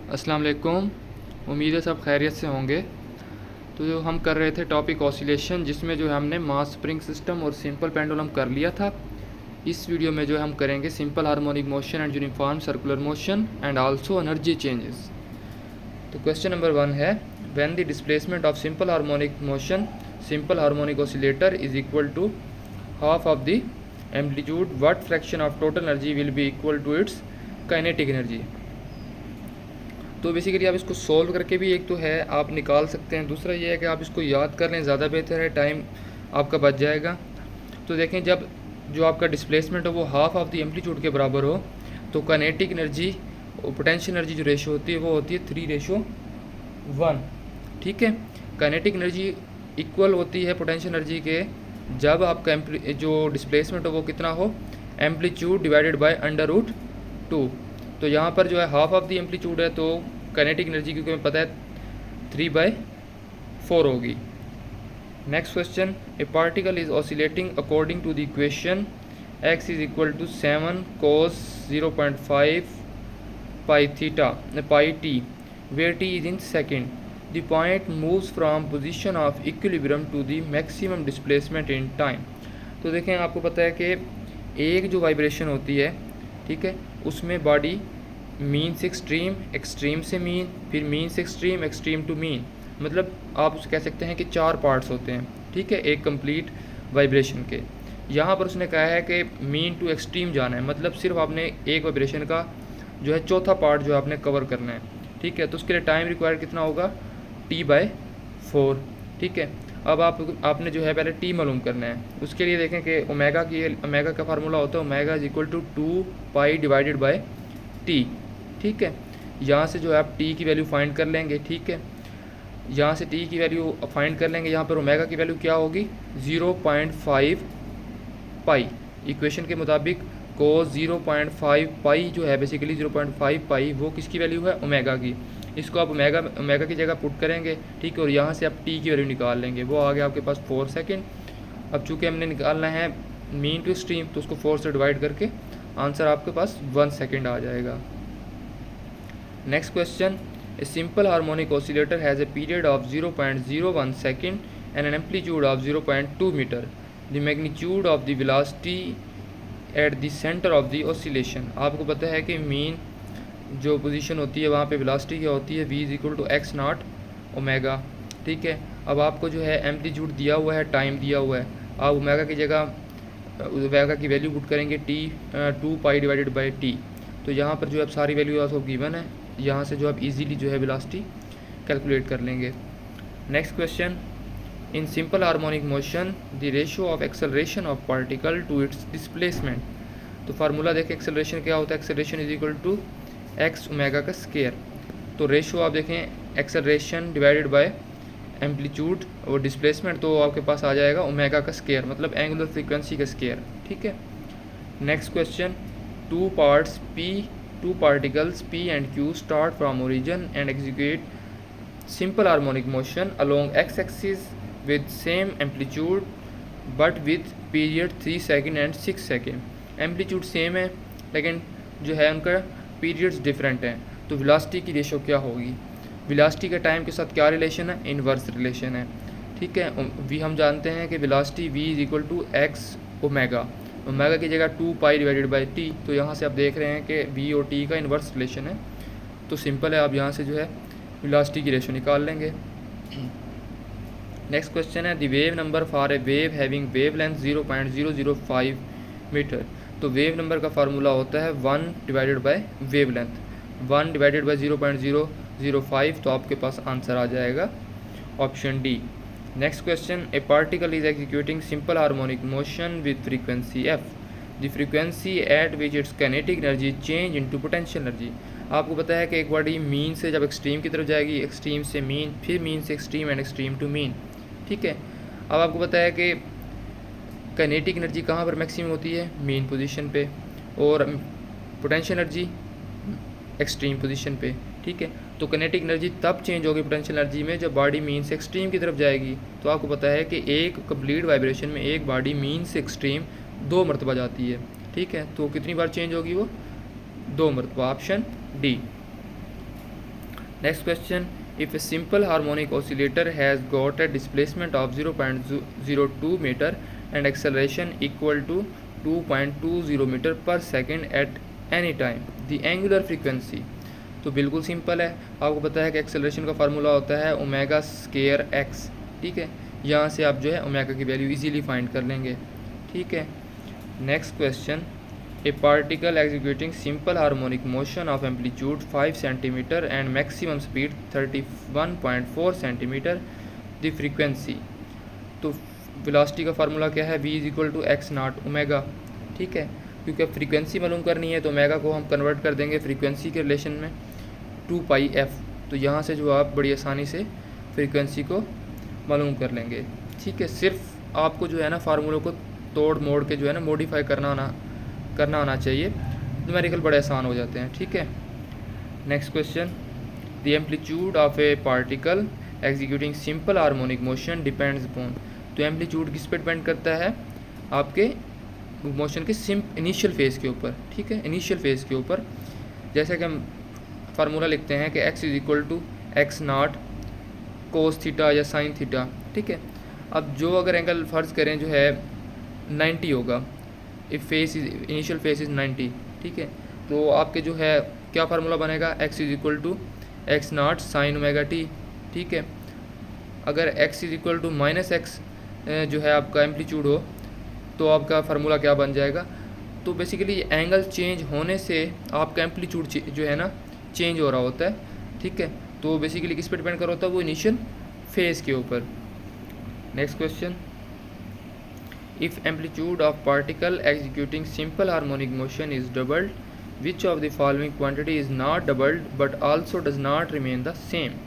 अस्सलाम वालेकुम। उम्मीद है सब खैरियत से होंगे। तो जो हम कर रहे थे टॉपिक ऑसिलेशन, जिसमें जो है हमने मास स्प्रिंग सिस्टम और सिंपल पेंडुलम कर लिया था। इस वीडियो में जो है हम करेंगे simple harmonic motion and uniform circular motion and also energy changes. तो क्वेश्चन नंबर 1 है, when the displacement of simple harmonic motion simple harmonic oscillator is equal to half of the amplitude, what fraction of total energy will be equal to its kinetic energy. तो basically आप इसको solve करके भी एक तो है आप निकाल सकते हैं, दूसरा ये है कि आप इसको याद कर लें, ज़्यादा बेहतर है, टाइम आपका बच जाएगा। तो देखें, जब जो आपका डिस्प्लेसमेंट हो वो हाफ ऑफ द एम्पलीट्यूड के बराबर हो तो काइनेटिक एनर्जी और पोटेंशियल एनर्जी जो रेशो होती है वो होती है 3:1। ठीक है, काइनेटिक एनर्जी इक्वल होती है पोटेंशियल एनर्जी के जब आपका जो डिस्प्लेसमेंट हो वो कितना हो, एम्पलीट्यूड डिवाइडेड बाय √2। तो यहाँ पर जो है हाफ ऑफ द एम्पलीट्यूड है तो काइनेटिक एनर्जी क्योंकि हमें पता है 3/4 होगी। Next question, a particle is oscillating according to the equation x is equal to 7 cos 0.5 pi theta pi t, where t is in second. The point moves from position of equilibrium to the maximum displacement in time. तो देखें, आपको पता है कि एक जो vibration होती है, ठीक है, उसमें बॉडी मीन से एक्सट्रीम, एक्सट्रीम से मीन, फिर मीन से एक्सट्रीम, एक्सट्रीम टू मीन, मतलब आप उसे कह सकते हैं कि 4 पार्ट्स होते हैं। ठीक है, एक कंप्लीट वाइब्रेशन के। यहाँ पर उसने कहा है कि मीन टू एक्सट्रीम जाना है, मतलब सिर्फ आपने एक वाइब्रेशन का जो है चौथा पार्ट जो आपने कवर करना है। ठीक है, तो उसके लिए टाइम रिक्वायर्ड कितना होगा, t/4। ठीक है, अब आपने जो है पहले t मालूम करना है। उसके लिए देखें कि ओमेगा का फार्मूला होता है omega is equal to 2π divided by t। ठीक है, यहाँ से जो है आप t की वैल्यू फाइंड कर लेंगे। ठीक है, यहाँ से t की वैल्यू फाइंड कर लेंगे। यहाँ पर ओमेगा की वैल्यू क्या होगी, 0.5 पाई। इक्वेशन के मुताबिक cos 0.5 पाई जो है बेसिकली 0.5 पाई वो किसकी वैल्यू है, ओमेगा की। इसको आप ओमेगा की जगह पुट करेंगे। ठीक है, और यहाँ से आप t की वैल्यू निकाल लेंगे, वो आ गया आपके पास 4 सेकेंड। अब चूँकि हमने निकालना है मीन टू एक्सट्रीम तो उसको 4 से डिवाइड करके आंसर आपके पास 1 सेकेंड आ जाएगा। Next question, a simple harmonic oscillator has a period of 0.01 second and an amplitude of 0.2 metre. The magnitude of the velocity at the centre of the oscillation. आपको पता है कि मीन जो position होती है वहाँ पे वेलोसिटी क्या होती है, v is equal to x0 omega. ठीक है, अब आपको जो है एम्पलीट्यूड दिया हुआ है, टाइम दिया हुआ है, आप ओमेगा की जगह ओमेगा की वैल्यू पुट करेंगे t 2π डिवाइडेड बाई t। तो यहाँ पर जो है सारी वैल्यू आपको गिवन है, यहाँ से जो आप इजीली जो है वेलोसिटी कैलकुलेट कर लेंगे। Next question, in simple harmonic motion the ratio of acceleration of particle to its displacement. तो फार्मूला देखें, एक्सेलरेशन क्या होता है, acceleration is equal to x omega का स्केयर। तो रेशियो आप देखें एक्सेलरेशन डिवाइडेड बाय एम्पलीट्यूड और डिस्प्लेसमेंट, तो आपके पास आ जाएगा ओमेगा का स्केयर, मतलब एंगुलर फ्रीक्वेंसी का स्केयर। ठीक है, next question, two particles p and q start from origin and execute simple harmonic motion along x-axis with same amplitude but with period 3 second and 6 second. Amplitude same है लेकिन जो है उनका periods different हैं। तो velocity की ratio क्या होगी, वेलोसिटी के टाइम के साथ क्या रिलेशन है, इनवर्स रिलेशन है। ठीक है, वी हम जानते हैं कि velocity v is equal to x omega, omega की जगह 2π डिवाइडेड बाई t। तो यहाँ से आप देख रहे हैं कि v और t का इन्वर्स रिलेशन है, तो सिंपल है, आप यहाँ से जो है वेलोसिटी की रेशो निकाल लेंगे। नेक्स्ट क्वेश्चन है, the wave number for a wave having wavelength 0.005 मीटर। तो वेव नंबर का फार्मूला होता है 1 divided by wavelength, 1 divided by 0.005, तो आपके पास आंसर आ जाएगा option d. Next question, a particle is executing simple harmonic motion with frequency f, the frequency at which its kinetic energy change into potential energy. आपको पता है कि एक बॉडी मीन से जब एक्सट्रीम की तरफ जाएगी, एक्सट्रीम से मीन, फिर मीन से extreme and extreme to mean. ठीक है, अब आपको पता है कि काइनेटिक एनर्जी कहाँ पर मैक्सिमम होती है, मीन पोजीशन पे, और पोटेंशियल एनर्जी एक्सट्रीम पोजीशन पे। ठीक है, तो काइनेटिक एनर्जी तब चेंज होगी पोटेंशियल एनर्जी में जब बॉडी मीन से एक्सट्रीम की तरफ जाएगी। तो आपको पता है कि एक कंप्लीट वाइब्रेशन में एक बॉडी मीन से एक्सट्रीम 2 मरतबा जाती है। ठीक है, तो कितनी बार चेंज होगी वो, 2 मरतबा, option D. Next question, if a simple harmonic oscillator has got a displacement of 0.02 meter and acceleration equal to 2.20 meter per second at any time, the angular frequency। तो बिल्कुल सिंपल है, आपको पता है कि एक्सेलरेशन का फार्मूला होता है ओमेगा स्केयर एक्स, ठीक है। यहाँ से आप जो है ओमेगा की वैल्यू इजीली फाइंड कर लेंगे, ठीक है। Next question, a particle executing simple harmonic motion of amplitude 5 cm and maximum speed 31.4 cm, the frequency। तो वेलोसिटी का फार्मूला क्या है, v is equal to x nought omega, ठीक है। क्योंकि अब फ्रीक्वेंसी मालूम करनी है तो ओमेगा को हम कन्वर्ट कर देंगे फ्रीक्वेंसी के रिलेशन में 2πf। तो यहाँ से जो आप बड़ी आसानी से फ्रीक्वेंसी को मालूम कर लेंगे, ठीक है। सिर्फ आपको जो है ना फार्मूलों को तोड़ मोड़ के जो है ना मॉडिफाई करना आना चाहिए, न्यूमेरिकल बड़े आसान हो जाते हैं, ठीक है। Next question, the amplitude of A particle executing simple harmonic motion depends upon. तो एम्पलीट्यूड किस पे डिपेंड करता है, आपके मोशन के इनिशियल फेज़ के ऊपर, ठीक है, इनिशियल फेज़ के ऊपर। जैसे कि हम फार्मूला लिखते हैं कि x is equal to x naught cos theta या साइन थीटा, ठीक है। अब जो अगर एंगल फ़र्ज़ करें जो है 90 होगा, if face is initial face is 90, ठीक है। तो आपके जो है क्या फार्मूला बनेगा, x is equal to x nought sine omega t, ठीक है। अगर x is equal to minus x जो है आपका एम्पलीट्यूड हो तो आपका फार्मूला क्या बन जाएगा। तो बेसिकली एंगल चेंज होने से आपका एम्पलीट्यूड जो है ना चेंज हो रहा होता है, ठीक है। तो बेसिकली किस पे डिपेंड कर होता है, वो इनिशियल फेज़ के ऊपर। Next question, if amplitude of particle executing simple harmonic motion is doubled, which of the following quantity is not doubled but also does not remain the same।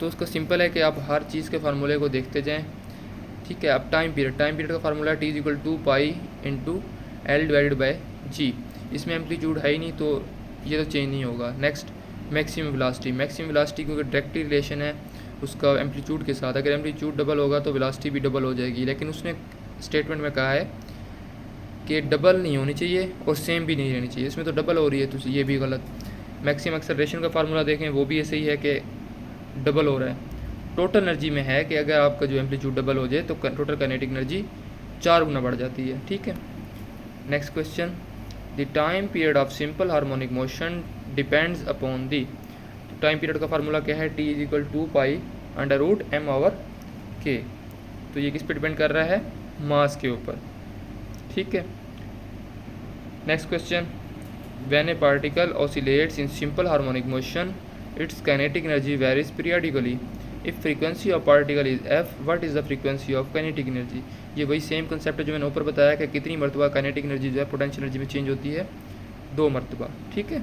तो उसका सिंपल है कि आप हर चीज़ के फार्मूले को देखते जाएं, ठीक है। अब टाइम पीरियड का formula t is equal to pi into l divided by g. इसमें एम्पलीट्यूड है ही नहीं तो ये तो चेंज नहीं होगा। नेक्स्ट, मैक्सिमम वेलोसिटी क्योंकि डायरेक्टली रिलेशन है उसका एम्पलीट्यूड के साथ। अगर एम्पलीट्यूड डबल होगा तो वेलोसिटी भी डबल हो जाएगी, लेकिन उसने स्टेटमेंट में कहा है कि डबल नहीं होनी चाहिए और सेम भी नहीं रहनी चाहिए, इसमें तो डबल हो रही है तो ये भी गलत। मैक्सिमम एक्सेलरेशन का फार्मूला देखें वो भी ऐसे ही है कि डबल हो रहा है। टोटल एनर्जी में है कि अगर आपका जो एम्पलीट्यूड डबल हो जाए तो टोटल काइनेटिक एनर्जी 4 गुना बढ़ जाती है, ठीक है। Next question, the time period of simple harmonic motion depends upon the. Time period का फार्मूला क्या है, t is equal to pi under root m over k. तो ये किस पे डिपेंड कर रहा है, मास के ऊपर, ठीक है। Next question, when A particle oscillates in simple harmonic motion it's kinetic energy varies periodically. If frequency of particle is F, what is the frequency of kinetic energy. ये वही सेम कंसेप्ट है जो मैंने ऊपर बताया कि कितनी मरतबा काइनेटिक एनर्जी जो है पोटेंशियल एनर्जी में चेंज होती है, 2 मरतबा, ठीक है।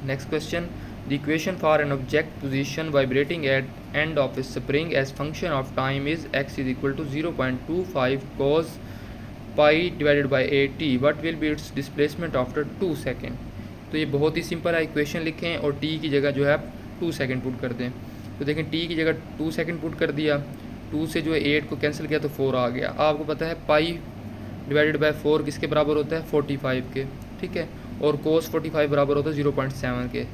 Next question, the equation for an object position vibrating at end of a spring as function of time is x is equal to 0.25 cos pi divided by at, what will be its displacement after 2 second. तो ये बहुत ही simple है, equation लिखें और t की जगह जो है आप 2 सेकेंड पुट कर दें। तो देखें t की जगह 2 सेकेंड पुट कर दिया, 2 से जो है 8 को कैंसिल किया तो 4 आ गया। आपको पता है पाई डिवाइडेड बाय 4 किसके बराबर होता है, 45 के, ठीक है। और cos 45 बराबर होता है 0.7 के।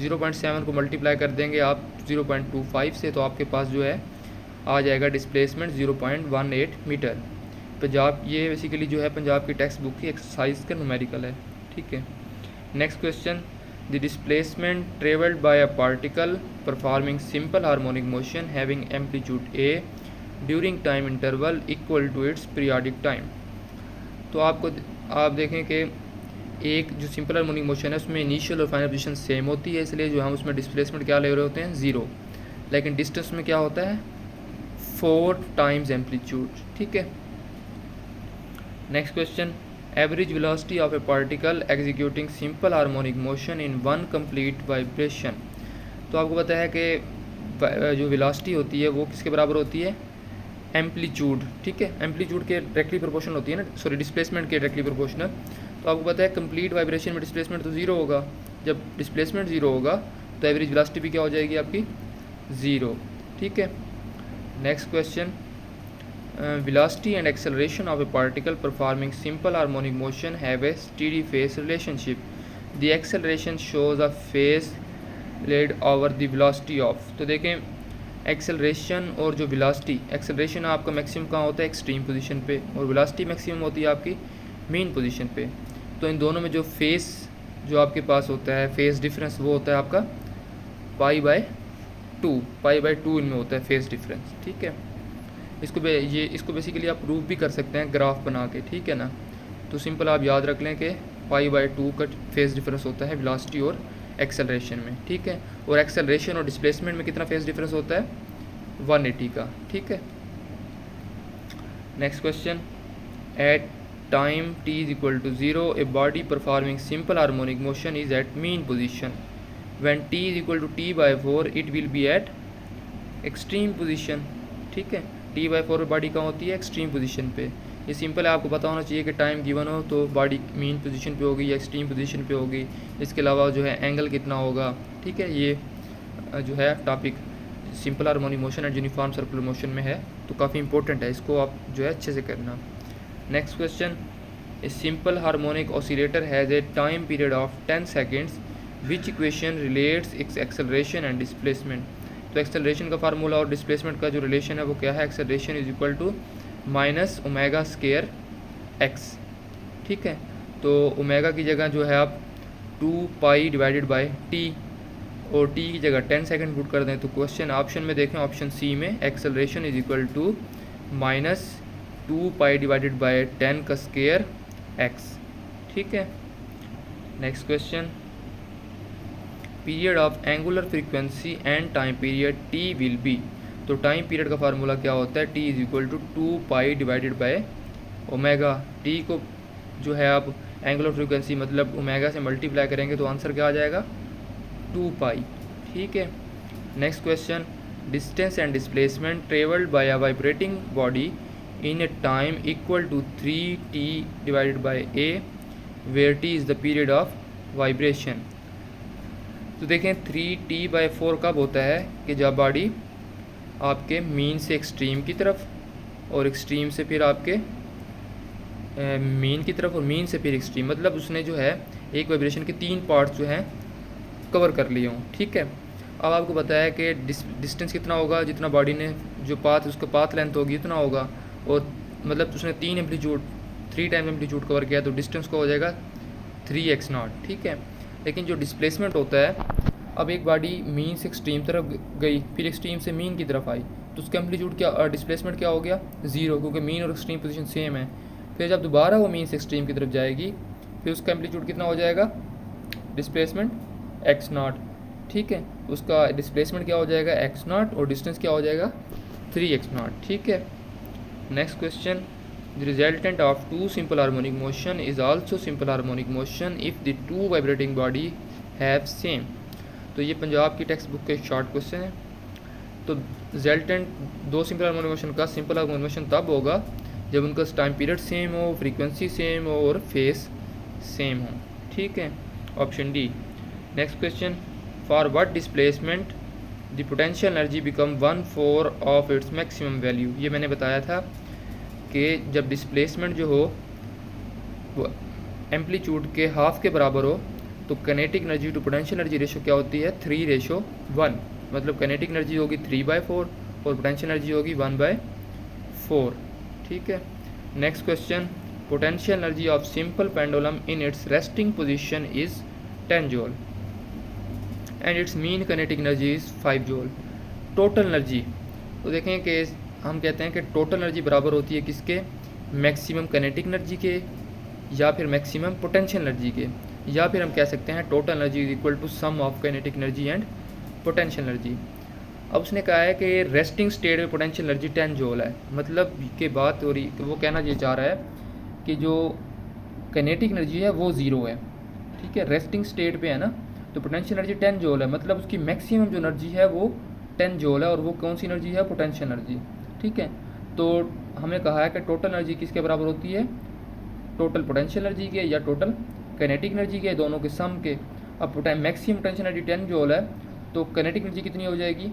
0.7 को मल्टीप्लाई कर देंगे आप 0.25 से तो आपके पास जो है आ जाएगा डिस्प्लेसमेंट 0.18 मीटर। पंजाब ये बेसिकली जो है पंजाब की टेक्स्ट बुक की एक्सरसाइज का न्यूमेरिकल है, ठीक है। Next question, the displacement travelled by a particle performing simple harmonic motion having amplitude a during time interval equal to its periodic time. तो आप देखें कि एक जो सिंपल हार्मोनिक मोशन है उसमें इनिशियल और फाइनल पोजीशन सेम होती है, इसलिए जो हम उसमें डिस्प्लेसमेंट क्या ले रहे होते हैं, 0। लेकिन डिस्टेंस में क्या होता है, 4 टाइम्स एम्पलीट्यूड, ठीक है। Next question, average velocity of A particle executing simple harmonic motion in 1 complete vibration. तो आपको पता है कि जो वेलोसिटी होती है वो किसके बराबर होती है, एम्पलीट्यूड, ठीक है। एम्पलीट्यूड के डायरेक्टली प्रोपोर्शनल होती है ना, सॉरी डिस्प्लेसमेंट के डायरेक्टली प्रोपोर्शनल। तो आपको पता है कंप्लीट वाइब्रेशन में डिस्प्लेसमेंट तो 0 होगा, जब डिस्प्लेसमेंट 0 होगा तो एवरेज वेलोसिटी भी क्या हो जाएगी आपकी, 0, ठीक है। Next question, velocity and acceleration of a particle performing simple harmonic motion have a steady phase relationship. The acceleration shows a phase led over the velocity of. तो देखें एक्सेलरेशन और जो वेलोसिटी, एक्सेलरेशन आपका मैक्सिमम कहाँ होता है, extreme position पे, और वेलोसिटी मैक्सिमम होती है आपकी मीन पोजीशन पे। तो इन दोनों में जो फेस जो आपके पास होता है, फेस डिफरेंस, वो होता है आपका पाई बाय टू इनमें होता है फेस डिफरेंस। ठीक है, इसको बेसिकली आप प्रूव भी कर सकते हैं ग्राफ बना के, ठीक है ना। तो सिंपल आप याद रख लें कि पाई/2 का फेस डिफरेंस होता है वेलोसिटी और एक्सेलरेशन में, ठीक है। और एक्सेलरेशन और डिस्प्लेसमेंट में कितना फेस डिफरेंस होता है, 180 का, ठीक है। Next question, at time t is equal to 0 a body performing simple harmonic motion is at mean position. When t is equal to t/4 it will be at extreme position, ठीक है। t/4 body कहाँ होती है, extreme position पे। ये simple है, आपको पता होना चाहिए कि टाइम गिवन हो तो बॉडी मीन पोजीशन पे होगी या एक्सट्रीम पोजीशन पे होगी। इसके अलावा जो है एंगल कितना होगा, ठीक है। ये जो है topic simple harmonic motion and uniform circular motion में है, तो काफ़ी इंपॉर्टेंट है, इसको आप जो है अच्छे से करना। Next question, a simple harmonic oscillator has a time period of 10 seconds which equation relates its acceleration and displacement. तो एक्सेलरेशन का फार्मूला और डिस्प्लेसमेंट का जो रिलेशन है वो क्या है, acceleration is equal to minus omega square x, ठीक है। तो ओमेगा की जगह जो है आप 2 पाई डिवाइडेड बाय टी, और टी की जगह 10 सेकेंड पुट कर दें। तो क्वेश्चन ऑप्शन में देखें, ऑप्शन सी में acceleration is equal to minus 2 pi divided by 10 का स्क्वायर एक्स, ठीक है। Next question, period of angular frequency and time period t will be. तो टाइम पीरियड का फार्मूला क्या होता है, t is equal to 2 pi divided by omega. T को जो है आप एंगुलर फ्रीक्वेंसी मतलब ओमेगा से मल्टीप्लाई करेंगे तो आंसर क्या आ जाएगा, 2 पाई, ठीक है। Next question, distance and displacement travelled by a vibrating body in a time equal to 3t divided by a where t is the period of vibration। तो देखें 3t/4 कब होता है कि जब बॉडी आपके मीन से एक्सट्रीम की तरफ और एक्सट्रीम से फिर आपके मीन की तरफ और मीन से फिर एक्सट्रीम, मतलब उसने जो है एक वाइब्रेशन के 3 पार्ट्स जो हैं कवर कर लिए हों, ठीक है। अब आपको पता है कि डिस्टेंस कितना होगा, जितना बॉडी ने जो पाथ उसका पाथ लेंथ होगी उतना होगा, और मतलब उसने 3 टाइम एम्पलीट्यूड कवर किया तो डिस्टेंस का हो जाएगा 3x0, ठीक है। लेकिन जो डिस्प्लेसमेंट होता है, अब एक बॉडी मीन से एक्सट्रीम तरफ गई फिर एक्सट्रीम से मीन की तरफ आई तो उसका एम्पलीट्यूड क्या, डिस्प्लेसमेंट क्या हो गया, 0, क्योंकि मीन और एक्सट्रीम पोजीशन सेम है। फिर जब दोबारा वो मीन से एक्सट्रीम की तरफ जाएगी फिर उसका एम्पलीट्यूड कितना हो जाएगा, डिस्प्लेसमेंट x0, ठीक है। उसका डिस्प्लेसमेंट क्या हो जाएगा, x0, और डिस्टेंस क्या हो जाएगा, 3x0, ठीक है। Next question, the resultant of 2 simple harmonic motion is also simple harmonic motion if the 2 vibrating body have same. तो ये पंजाब की टेक्स्ट बुक के शॉर्ट क्वेश्चन है। तो रिजल्टेंट 2 सिंपल हार्मोनिक मोशन का सिंपल हार्मोनिक मोशन तब होगा जब उनका टाइम पीरियड सेम हो, फ्रीक्वेंसी सेम हो और फेस सेम हो, ठीक है। Option d. Next question, for what displacement the potential energy become 1/4 of its maximum value. ये मैंने बताया था कि जब डिस्प्लेसमेंट जो हो वो एम्पलीट्यूड के हाफ के बराबर हो तो kinetic energy to potential energy ratio क्या होती है, 3:1, मतलब काइनेटिक एनर्जी होगी 3/4 और पोटेंशियल एनर्जी होगी 1/4, ठीक है। Next question, potential energy of simple pendulum in its resting position is 10 joule and it's mean kinetic energy is 5 joule. Total energy, तो देखें कि हम कहते हैं कि टोटल एनर्जी बराबर होती है किसके, मैक्सिमम काइनेटिक एनर्जी के या फिर मैक्सिमम पोटेंशियल एनर्जी के, या फिर हम कह सकते हैं total energy is equal to sum of kinetic energy and potential energy. अब उसने कहा है कि रेस्टिंग स्टेट में पोटेंशियल एनर्जी 10 जूल है, मतलब के बात हो रही, वो कहना ये चाह रहा है कि जो काइनेटिक एनर्जी है वो 0 है, ठीक है। रेस्टिंग स्टेट पे है ना, तो पोटेंशियल एनर्जी 10 जूल है, मतलब उसकी मैक्सिमम जो एनर्जी है वो 10 जूल है, और वो कौन सी एनर्जी है, पोटेंशियल एनर्जी, ठीक है। तो हमने कहा है कि टोटल एनर्जी किसके बराबर होती है, टोटल पोटेंशियल एनर्जी के या टोटल काइनेटिक एनर्जी के, दोनों के सम के। अब मैक्सिमम पोटेंशियल एनर्जी 10 जूल है तो काइनेटिक एनर्जी कितनी हो जाएगी,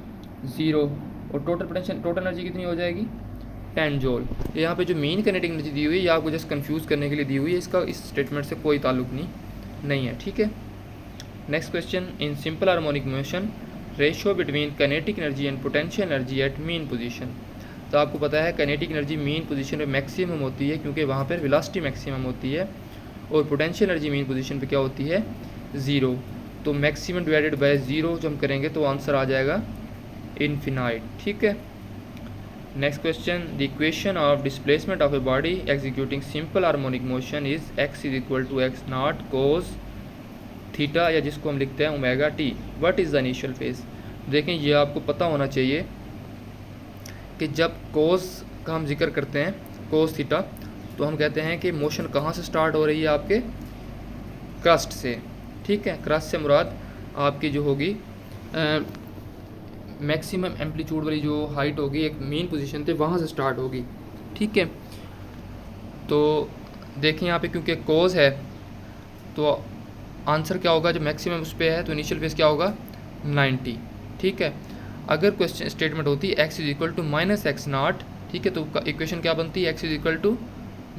0, और टोटल एनर्जी कितनी हो जाएगी, 10 जूल। यहाँ पे जो मेन काइनेटिक एनर्जी दी हुई है ये आपको जस्ट कंफ्यूज करने के लिए दी हुई है, इसका इस स्टेटमेंट से कोई ताल्लुक नहीं है, ठीक है। Next question, in simple harmonic motion ratio between kinetic energy and potential energy at mean position. तो आपको पता है काइनेटिक एनर्जी मीन पोजीशन पे मैक्सिमम होती है क्योंकि वहाँ पर वेलोसिटी मैक्सिमम होती है, और पोटेंशियल एनर्जी मीन पोजीशन पे क्या होती है, ज़ीरो। तो मैक्सिमम डिवाइडेड बाय ज़ीरो जो हम करेंगे तो आंसर आ जाएगा इनफिनाइट। ठीक है। Next question, the equation of displacement of a body executing simple harmonic motion is x is equal to x nought cos theta, या जिसको हम लिखते हैं omega t. What is the initial phase. देखें ये आपको पता होना चाहिए कि जब कोस का हम जिक्र करते हैं, कोस थीटा, तो हम कहते हैं कि मोशन कहाँ से स्टार्ट हो रही है, आपके क्रस्ट से। ठीक है, क्रस्ट से मुराद आपकी जो होगी मैक्सिमम एम्पलीट्यूड वाली जो हाइट होगी एक मेन पोजीशन पे वहाँ से स्टार्ट होगी। ठीक है। तो देखें यहाँ पे क्योंकि कोस है तो आंसर क्या होगा, जब मैक्सिमम उस पर है तो इनिशियल फेज क्या होगा, 90। ठीक है। अगर क्वेश्चन स्टेटमेंट होती है x is equal to minus x naught, ठीक है, तो इक्वेशन क्या बनती है, x is equal to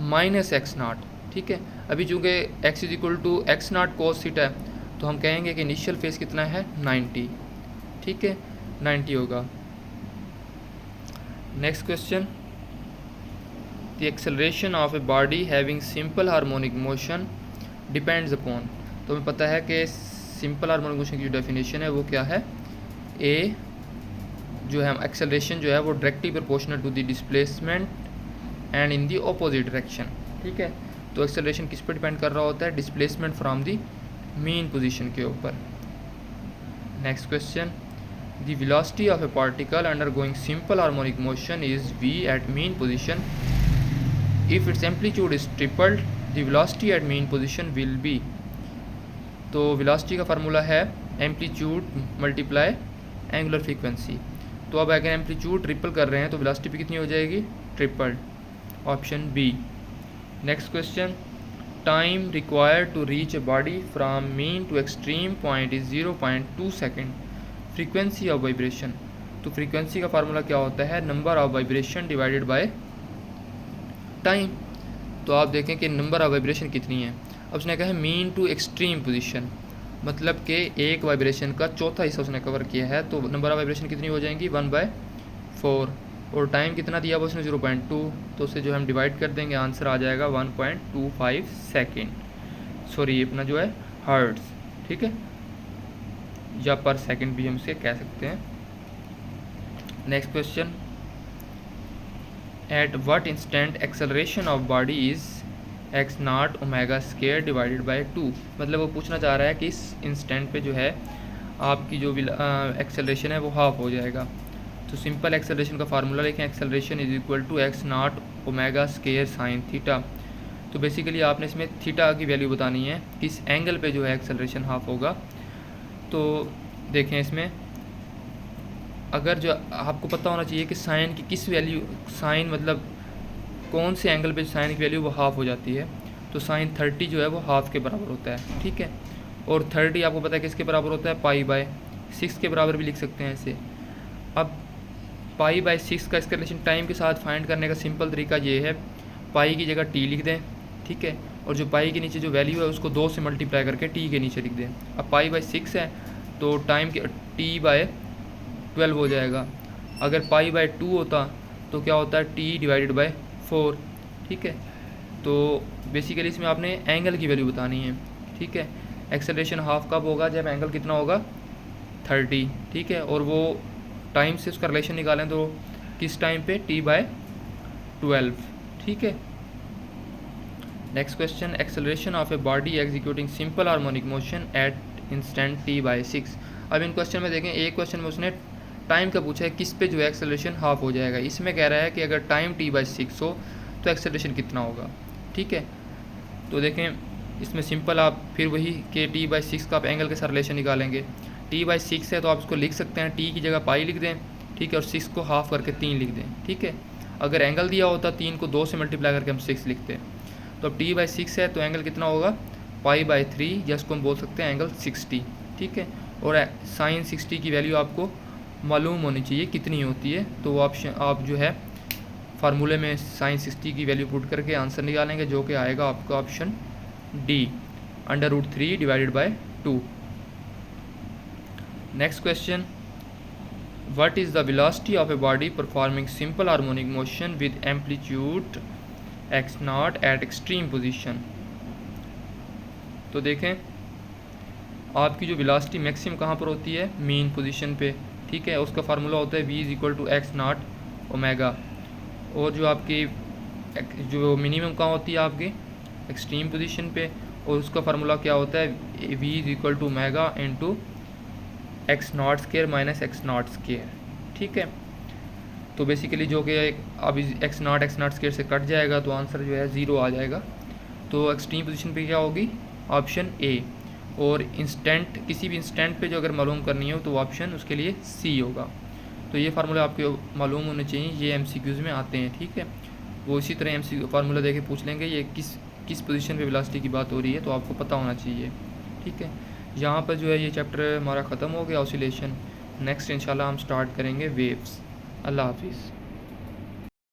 minus x naught. ठीक है। अभी चूँकि x is equal to x naught cos theta है तो हम कहेंगे कि इनिशियल फेज कितना है, 90। ठीक है, 90 होगा। Next question, the acceleration of a body having simple harmonic motion depends upon. तो हमें पता है कि सिंपल हार्मोनिक मोशन की जो डेफिनेशन है वो क्या है, ए जो है एक्सेलरेशन जो है वो directly proportional to the displacement and in the opposite direction. ठीक है। तो एक्सेलरेशन किस पर डिपेंड कर रहा होता है, displacement from the mean position के ऊपर। Next question, the velocity of a particle undergoing simple harmonic motion is v at mean position. If its amplitude is tripled, the velocity at mean position will be। तो velocity का formula है amplitude multiply angular frequency. तो अब अगर amplitude triple कर रहे हैं तो वेलोसिटी भी कितनी हो जाएगी, tripled, option b. Next question, time required to reach a body from mean to extreme point is 0.2 second. Frequency of vibration, तो फ्रीक्वेंसी का फार्मूला क्या होता है, number of vibration divided by time. तो आप देखें कि नंबर ऑफ वाइब्रेशन कितनी है। अब उसने कहा है मीन टू एक्सट्रीम पोजीशन, मतलब कि एक वाइब्रेशन का चौथा हिस्सा उसने कवर किया है, तो नंबर ऑफ वाइब्रेशन कितनी हो जाएंगी, 1/4, और टाइम कितना दिया हुआ उसने 0.2, तो उसे जो हम डिवाइड कर देंगे आंसर आ जाएगा 1.25 सेकेंड, सॉरी अपना जो है हर्ट्ज़। ठीक है, या पर सेकंड भी हम इसे कह सकते हैं। Next question, at what instant acceleration of body is x not omega square divided by 2। मतलब वो पूछना चाह रहा है कि इस इंस्टेंट पे जो है आपकी जो एक्सेलरेशन है वो हाफ हो जाएगा। तो सिंपल एक्सेलरेशन का फार्मूला लिखें, acceleration is equal to x not omega square sine theta. तो बेसिकली आपने इसमें थीटा की वैल्यू बतानी है, किस एंगल पे जो है एक्सेलरेशन हाफ होगा। तो देखें इसमें अगर जो आपको पता होना चाहिए कि साइन की किस वैल्यू, साइन मतलब कौन से एंगल पे साइन की वैल्यू वो हाफ हो जाती है, तो साइन 30 जो है वो हाफ के बराबर होता है। ठीक है, और 30 आपको पता है किसके बराबर होता है, π/6 के बराबर भी लिख सकते हैं इसे। अब π/6 का इसका रिलेशन टाइम के साथ फाइंड करने का सिंपल तरीका ये है, पाई की जगह टी लिख दें। ठीक है, और जो पाई के नीचे जो वैल्यू है उसको 2 से मल्टीप्लाई करके टी के नीचे लिख दें। अब π/6 है तो टाइम के t/12 हो जाएगा। अगर π/2 होता तो क्या होता है, t/4। ठीक है, तो बेसिकली इसमें आपने एंगल की वैल्यू बतानी है। ठीक है, एक्सेलरेशन हाफ कब होगा, जब एंगल कितना होगा, 30। ठीक है, और वो टाइम से उसका रिलेशन निकालें तो किस टाइम पे, t/12। ठीक है। Next question, acceleration of a body executing simple harmonic motion at instant t/6। अब इन क्वेश्चन में देखें, एक क्वेश्चन में उसने टाइम का पूछा है किस पे जो है एक्सेलरेशन हाफ हो जाएगा। इसमें कह रहा है कि अगर टाइम t/6 हो तो एक्सेलरेशन कितना होगा। ठीक है, तो देखें इसमें सिंपल आप फिर वही कि t/6 का आप एंगल के साथ रिलेशन निकालेंगे। t/6 है तो आप इसको लिख सकते हैं, t की जगह पाई लिख दें। ठीक है, और 6 को हाफ करके 3 लिख दें। ठीक है, अगर एंगल दिया होता 3 को 2 से मल्टीप्लाई करके हम 6 लिखते हैं। तो अब t/6 है तो एंगल कितना होगा, π/3, या इसको हम बोल सकते हैं एंगल 60। ठीक है, और साइन 60 की वैल्यू आपको मालूम होनी चाहिए कितनी होती है। तो वो ऑप्शन आप जो है फार्मूले में साइन 60 की वैल्यू पुट करके आंसर निकालेंगे, जो कि आएगा आपका option D, √3 / 2। Next question, what is the velocity of a body performing simple harmonic motion with amplitude x not at extreme position. तो देखें आपकी जो वेलोसिटी मैक्सिमम कहाँ पर होती है, मीन पोजीशन पे, ठीक है। उसका फार्मूला होता है v is equal to x not omega, और जो आपकी जो मिनिमम कहाँ होती है आपकी एक्सट्रीम पोजीशन पे, और उसका फार्मूला क्या होता है v is equal to omega into x naught square minus x naught square, ठीक है। तो बेसिकली जो कि अब एक्स नॉट स्केयर से कट जाएगा तो आंसर जो है 0 आ जाएगा। तो एक्सट्रीम पोजीशन पे क्या होगी, ऑप्शन ए। और इंस्टेंट, किसी भी इंस्टेंट पे जो अगर मालूम करनी हो तो ऑप्शन उसके लिए सी होगा। तो ये फार्मूला आपके मालूम होने चाहिए, ये एमसीक्यूज़ में आते हैं, ठीक है। वो इसी तरह एमसीक्यू फार्मूला देके पूछ लेंगे ये किस पोजीशन पे वेलोसिटी की बात हो रही है, तो आपको पता होना चाहिए, ठीक है। यहाँ पर जो है ये चैप्टर हमारा ख़त्म हो गया ऑसिलेशन। नेक्स्ट इंशाल्लाह हम स्टार्ट करेंगे वेव्स। अल्लाह हाफिज़।